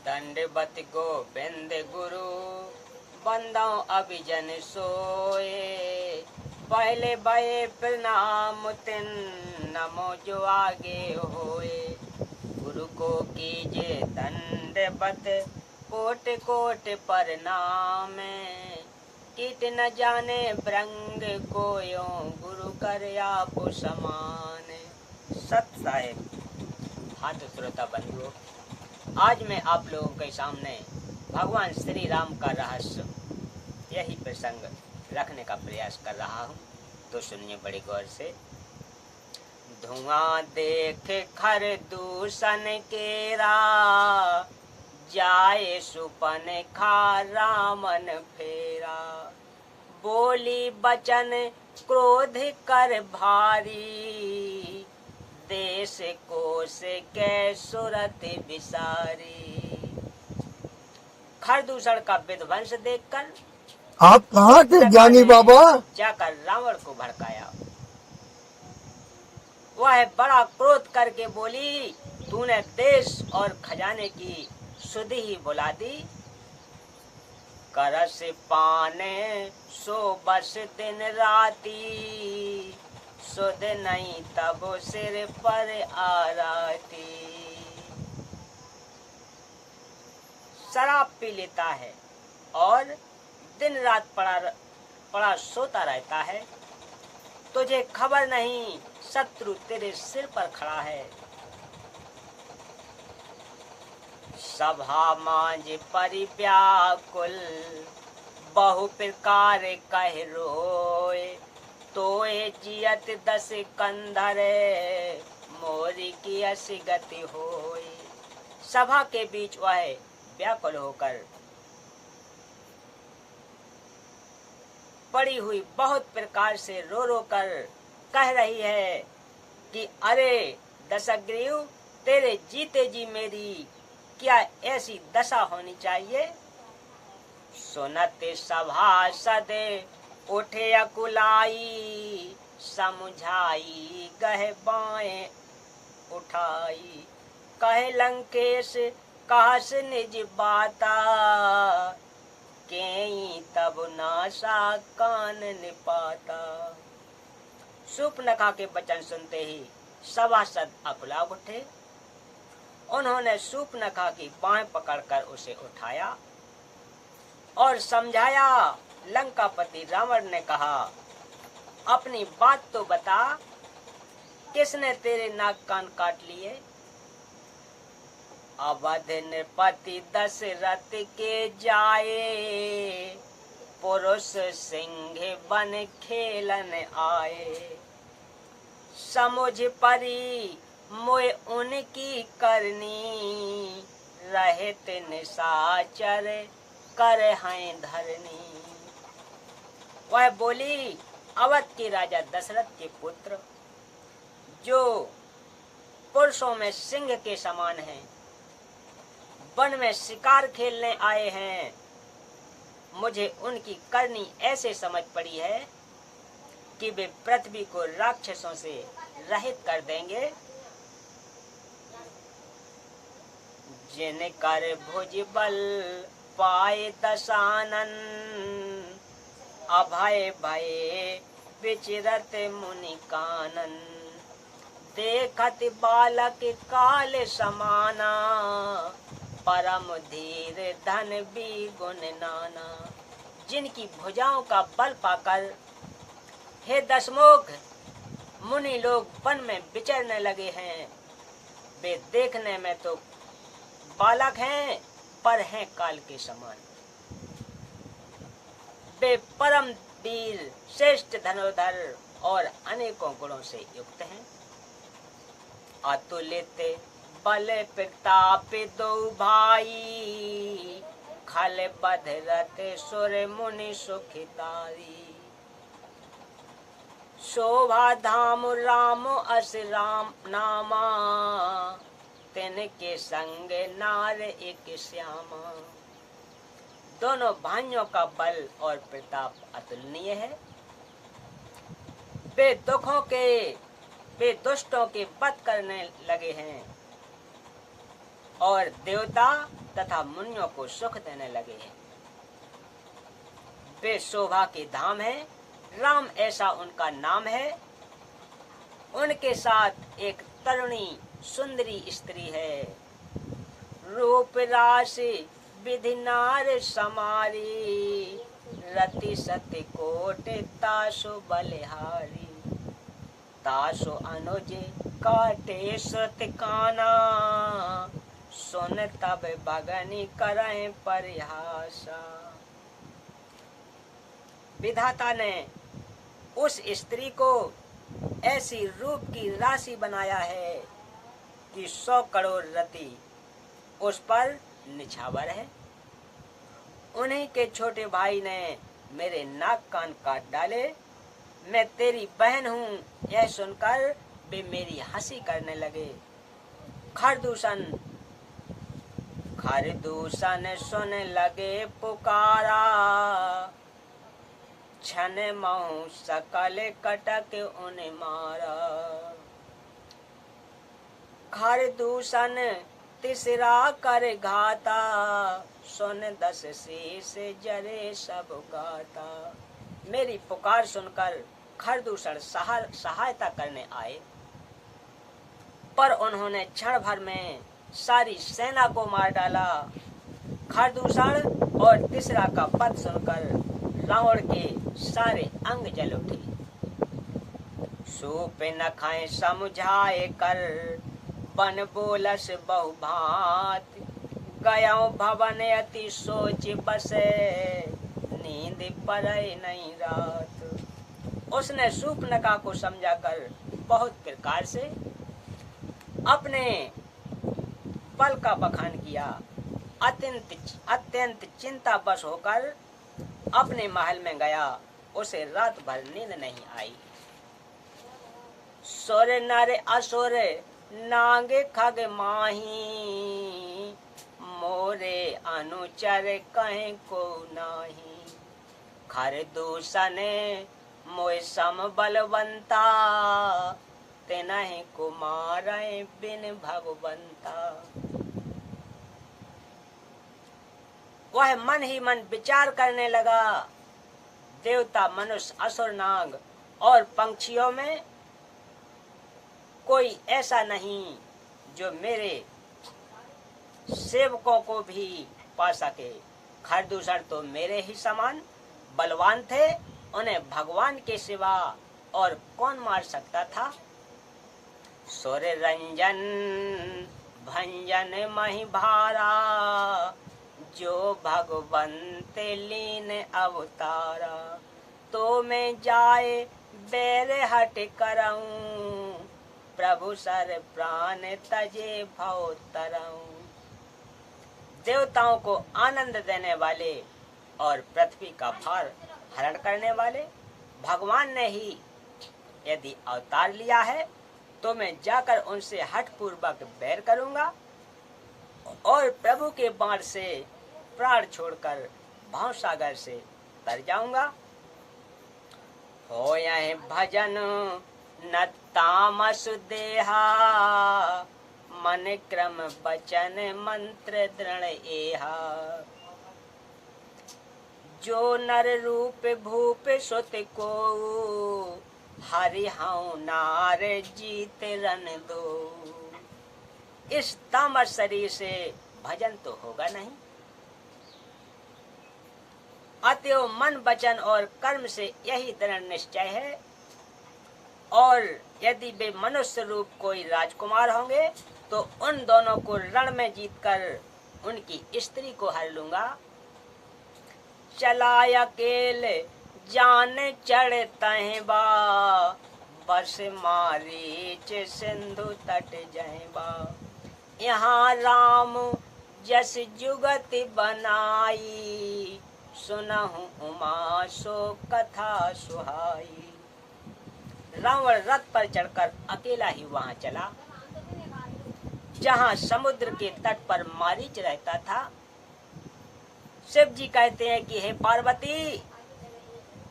दंडवत गोविंद गुरु बंदौ अभिजन सोए। पहले भये प्रणाम तिन नमो जो आगे होए। गुरु को कीजे दंडवत कोट कोट प्रणाम। कीट न जाने ब्रंग कोयो गुरु कर आप समान। सत साहेब हाथ श्रोता बंधुओं, आज मैं आप लोगों के सामने भगवान श्री राम का रहस्य यही प्रसंग रखने का प्रयास कर रहा हूँ, तो सुनिए बड़ी गौर से। धुआं देख खर दूषण केरा जाए सुपन खा रामन फेरा। बोली बचन क्रोध कर भारी देश कोश के सुरत विसारी। खरदूषण का विध्वंस देखकर आप कहाँ थे ज्ञानी बाबा? जाकर रावण को भड़काया। वह बड़ा क्रोध करके बोली, तूने देश और खजाने की सुधि ही बुला दी। करस पाने सो बस दिन राती सुध नहीं तब सिर पर आराती। शराब पी लेता है और दिन रात पड़ा सोता रहता है। तुझे खबर नहीं शत्रु तेरे सिर पर खड़ा है। सभा मांझ परिव्याकुल बहु प्रकार कह रोए। तोए जियत दस कंधर मोरी की अस गति होए। सभा के बीच वह व्याकुल होकर पड़ी हुई बहुत प्रकार से रो रो कर कह रही है कि अरे दशग्रीव, तेरे जीते जी मेरी क्या ऐसी दशा होनी चाहिए। सुनते सभासद उठे अकुलाई समझाई गह बाएं उठाई। कहे लंकेश कहस निज बाता के तब नासा कान निपाता। शूर्पणखा के वचन सुनते ही सभासद अकुला उठे। उन्होंने शूर्पणखा की बाहें पकड़कर उसे उठाया और समझाया। लंकापति रावण ने कहा, अपनी बात तो बता, किसने तेरे नाक कान काट लिए। अवध नृपति दशरथ के जाए पुरुष सिंह बन खेलन आए। समुझ परी मोय उनकी करनी रहत निशाचर कर हैं धरनी। वह बोली, अवध के राजा दशरथ के पुत्र जो पुरुषों में सिंह के समान हैं, वन में शिकार खेलने आए हैं, मुझे उनकी करनी ऐसे समझ पड़ी है कि वे पृथ्वी को राक्षसों से रहित कर देंगे। जिन कर भुज बल पाए दशानन अभय भये विचरत मुनि कानन। देखत बालक काल समाना परम धीर धन भी गुण नाना। जिनकी भुजाओं का बल पाकर हे दशमुख मुनि लोग वन में विचरने लगे हैं। वे देखने में तो बालक हैं पर हैं काल के समान। वे परम वीर श्रेष्ठ धनुर्धर और अनेकों गुणों से युक्त हैं। अतुलित बल प्रताप दो भाई खल बधरत सुर मुनि सुखितारी। शोभा धाम राम अस राम नामा तिनके संग नार एक श्यामा। दोनों भाइयों का बल और प्रताप अतुलनीय है। वे दुष्टों के वध करने लगे हैं और देवता तथा मुनियों को सुख देने लगे हैं। वे शोभा के धाम है, राम ऐसा उनका नाम है। उनके साथ एक तरुणी सुंदरी स्त्री है। रूप राशि विधि नार समारी, रति सत्य कोट तासो बलिहारी। तासो अनुज काटे श्रुत काना, सुन तब भगनी करें परिहासा। विधाता ने उस स्त्री को ऐसी रूप की राशि बनाया है कि 100 करोड़ रति उस पर निछावर है। उन्हीं के छोटे भाई ने मेरे नाक कान काट डाले। मैं तेरी बहन हूँ, यह सुनकर वे मेरी हंसी करने लगे। खरदूषण सुन लगे पुकारा, छन महु सकल कटक उन्हें मारा। खरदूषण तीसरा कर घाता, सुन 10 शीश जरे सब गाता। मेरी पुकार सुनकर खरदूषण सहायता करने आए, पर उन्होंने क्षण भर में सारी सेना को मार डाला। खरदूषण और तीसरा का पद सुनकर रावण के सारे अंग जल उठे। सूप न खाए समझाए कर, बन बोलस बहुभात। गयो भवन अति सोच बसे, नींद पड़े नहीं रात। उसने सूपनखा को समझाकर बहुत प्रकार से अपने बल का बखान किया। अत्यंत चिंता बस होकर अपने महल में गया। उसे रात भर नींद नहीं आई। सुर नर असुर नागे खग माही, मोरे अनुचर कहीं को नाही। खरदूषण मोय सम बलवंता, तेनहि कुमार बिन भगवंता। वह मन ही मन विचार करने लगा, देवता मनुष्य असुर नाग और पंछियों में कोई ऐसा नहीं जो मेरे सेवकों को भी पा सके। खरदूषण तो मेरे ही समान बलवान थे, उन्हें भगवान के सिवा और कौन मार सकता था। सुर रंजन भंजन मही भारा, जो भगवंत लीन अवतारा। तो मैं जाए बैर हट करऊं, प्रभु सर प्राण तजे भव तरऊं। देवताओं को आनंद देने वाले और पृथ्वी का भार हरण करने वाले भगवान ने ही यदि अवतार लिया है, तो मैं जाकर उनसे हठ पूर्वक बैर करूंगा और प्रभु के बाण से प्राण छोड़कर भाव सागर से तर जाऊंगा। हो यह भजन न तामस देहा, मन क्रम बचन मंत्र दृढ़ एहा। जो नर रूप भूप सुत को, हरि हऊँ नार जीत रन दो। इस तामस शरीर से भजन तो होगा नहीं। अतएव मन वचन और कर्म से यही दृढ़ निश्चय है। और यदि वे मनुष्य रूप कोई राजकुमार होंगे, तो उन दोनों को रण में जीतकर उनकी स्त्री को हर लूंगा। चला अकेले जान चढ़ता है बा, बस मारीच सिंधु तट जाएबा। यहाँ राम जस जुगति बनाई, सुनहु उमा सो कथा सुहाई। रावण रथ पर चढ़कर अकेला ही वहां चला जहां समुद्र के तट पर मारीच रहता था। शिव जी कहते हैं कि हे पार्वती,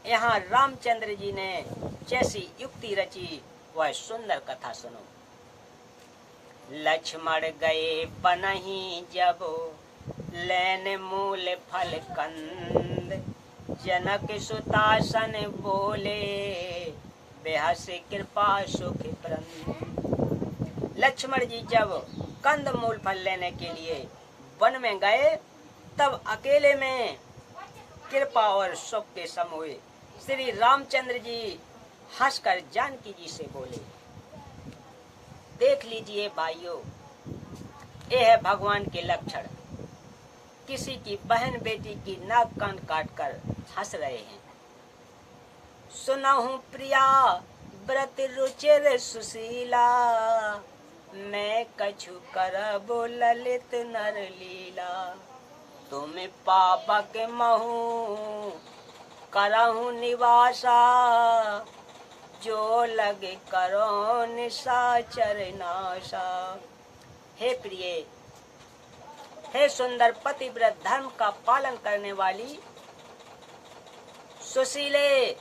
यहाँ रामचंद्र जी ने जैसी युक्ति रची वह सुंदर कथा सुनो। लक्ष्मण गए बनहि जब लेन मूल फल कंद जनक सुतासन बोले बेहस कृपा सुख प्रंद। लक्ष्मण जी जब कंद मूल फल लेने के लिए वन में गए तब अकेले में कृपा और सुख के समूह श्री रामचंद्र जी हंसकर जानकी जी से बोले, देख लीजिए भाइयों, ये है भगवान के लक्षण। किसी की बहन बेटी की नाक कान काट कर हंस रहे हैं। सुनहु प्रिया व्रत रुचिर सुशीला, मैं कछु करबो ललित नर लीला। तुम पापक महु करहु निवासा, जो लगे करो निशाचर नाशा। हे प्रिय, हे सुंदर पतिव्रत धर्म का पालन करने वाली सुशीले,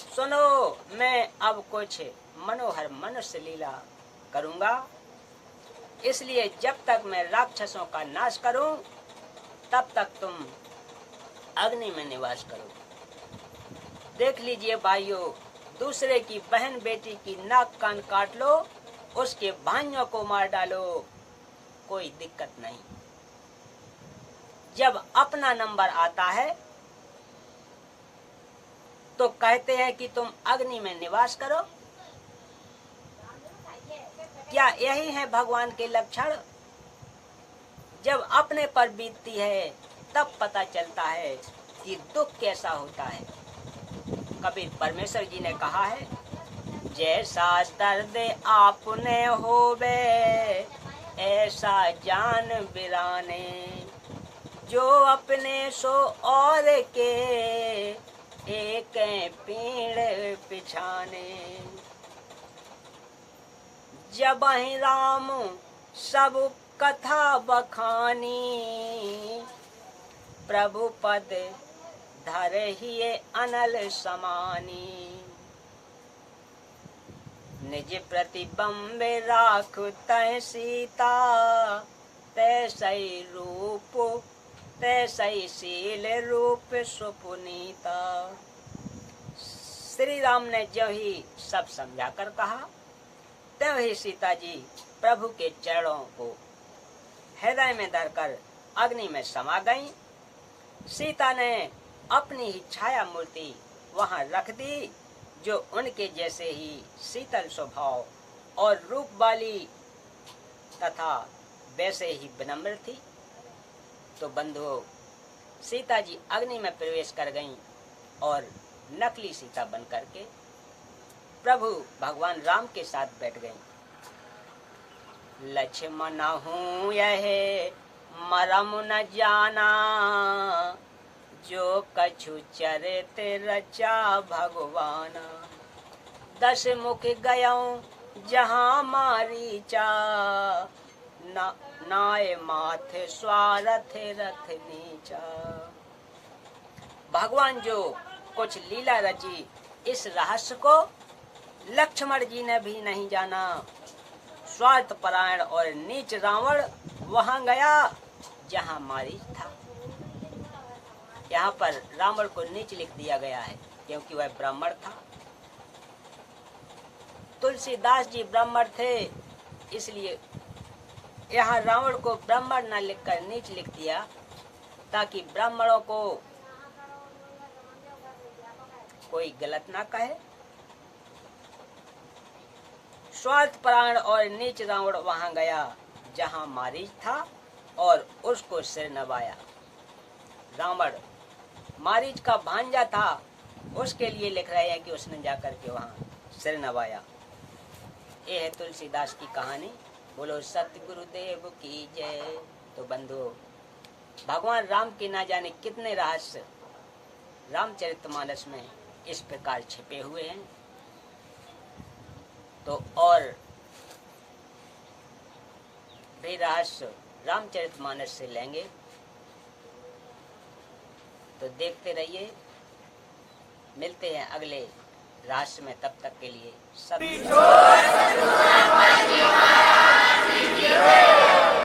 सुनो, मैं अब कुछ मनोहर मनुष्य लीला करूंगा। इसलिए जब तक मैं राक्षसों का नाश करूं तब तक तुम अग्नि में निवास करो। देख लीजिए भाइयों, दूसरे की बहन बेटी की नाक कान काट लो, उसके भाइयों को मार डालो, कोई दिक्कत नहीं। जब अपना नंबर आता है तो कहते हैं कि तुम अग्नि में निवास करो। क्या यही है भगवान के लक्षण? जब अपने पर बीतती है तब पता चलता है कि दुख कैसा होता है। कबीर परमेश्वर जी ने कहा है, जैसा दर्द आपने होवे ऐसा जान बिराने, जो अपने सो और के एक पीड़ पिछाने। जब ही राम सब कथा बखानी, प्रभु पद धर ही अनल समानी। निज प्रतिबंब राख तय सीता, तैसई रूप तैसई शील रूप सुपुनीता। श्री राम ने जो ही सब समझाकर कहा, त्यों ही सीता जी प्रभु के चरणों को हृदय में धरकर अग्नि में समा गईं। सीता ने अपनी ही छाया मूर्ति वहां रख दी, जो उनके जैसे ही शीतल स्वभाव और रूप वाली तथा वैसे ही विनम्र थी। तो बंधुओं, सीता जी अग्नि में प्रवेश कर गईं और नकली सीता बन करके प्रभु भगवान राम के साथ बैठ गईं। लक्ष्मण हूँ यह मरम न जाना, जो कछु चरित रचा भगवाना। 10 मुख गयों जहाँ मारीचा, नाय माथे स्वारथ रथ नीचा। भगवान जो कुछ लीला रची, इस रहस्य को लक्ष्मण जी ने भी नहीं जाना। स्वार्थ परायण और नीच रावण वहां गया जहां मारीच था। यहाँ पर रावण को नीच लिख दिया गया है क्योंकि वह ब्राह्मण था। तुलसीदास जी ब्राह्मण थे, इसलिए यहाँ रावण को ब्राह्मण न लिखकर नीच लिख दिया, ताकि ब्राह्मणों को कोई गलत ना कहे। स्वार्थ परायण और नीच रावण वहां गया जहां मारीच था और उसको सिर नवाया। रावण मारीच का भांजा था, उसके लिए लिख रहे हैं कि उसने जाकर के वहां सिर नवाया। ये है तुलसीदास की कहानी। बोलो सतगुरुदेव की जय। तो बंधु, भगवान राम के ना जाने कितने रहस्य रामचरितमानस में इस प्रकार छिपे हुए हैं। तो और भी रहस्य रामचरितमानस से लेंगे, तो देखते रहिए। मिलते हैं अगले रहस्य में, तब तक के लिए सब